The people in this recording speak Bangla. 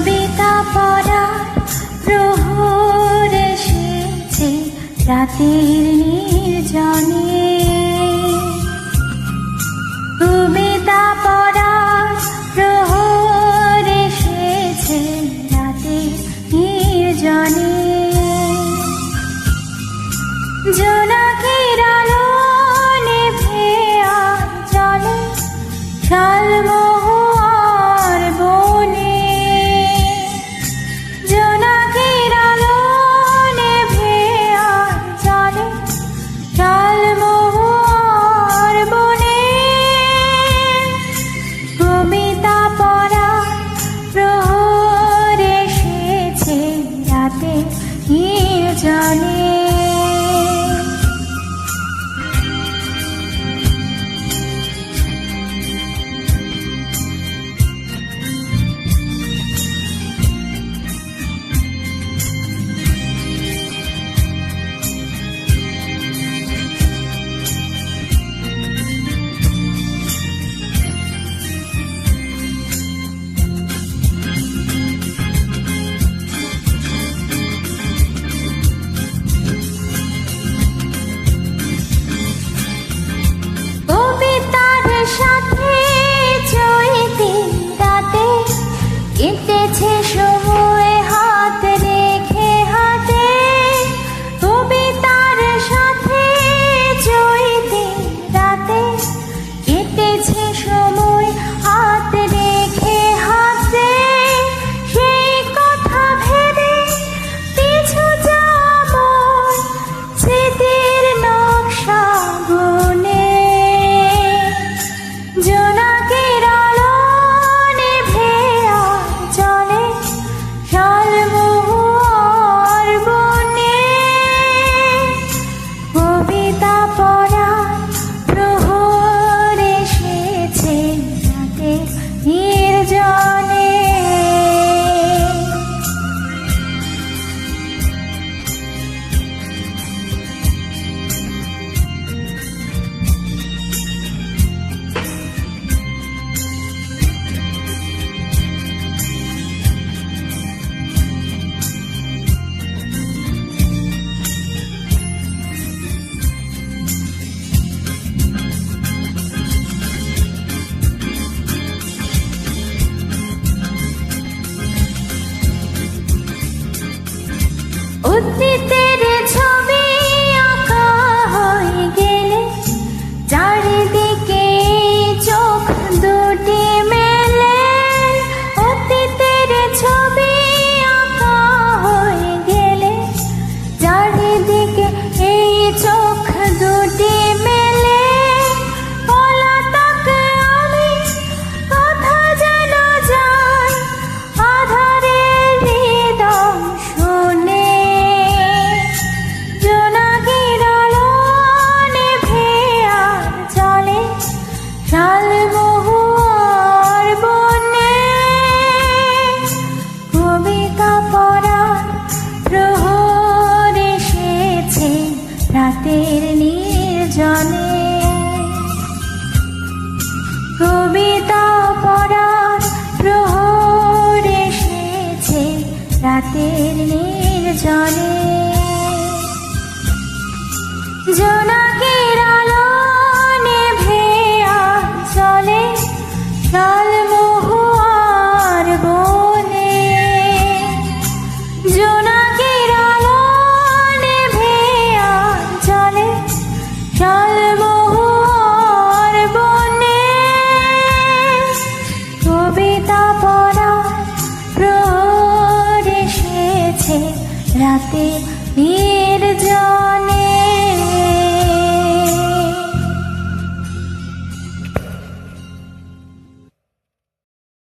কবিতা পড়ার প্রহর এসেছে রাতের নির্জনে। কবিতা পড়ার প্রহর এসেছে রাতের নির্জনে। জোনাকির আলো নিভে আর জলে শালমহুয়ার বনে। জোনাকির আলো নিভে আর জলে শালমহুয়ার বনে। কবিতা পড়ার প্রহর এসেছে রাতে নির্জনে। সাথে চৈতি রাতে কেটেছে সময় হাত রেখে হাতে। কবিতার সাথে চৈতি রাতে কেটেছে সময় হাত রেখে হাতে। সেই কথা ভেবে পিছু যাওয়া স্মৃতির নকশা বনে। জোনাকির আলো নিভে আর জলে শালমহুয়ার বনে। কবিতা পড়ার প্রহর এসেছে রাতের নির্জনে। অতীতের ছবি আঁকা হয়ে গেলে চারিদিকে চোখ দুটি মেলে। অতীতের ছবি আঁকা হয়ে গেলে চারিদিকে এই চোখ দুটি মেলে। পলাতক আমি কথা যেন যায় আধারের হৃদয় শুনে। জোনাকির আলো নিভে আর জলে শালমহুয়ার বনে। কবিতা পড়ার প্রহর এসেছে রাতের নির্জনে। কবিতা পড়ার প্রহর এসেছে রাতের নির্জনে। জোনাকির আলো নিভে আর জলে শালমহুয়ার বনে। জোনাকির আলো নিভে আর জলে শালমহুয়ার বনে। কবিতা পড়ার প্রহর এসেছে রাতে নির্জনে।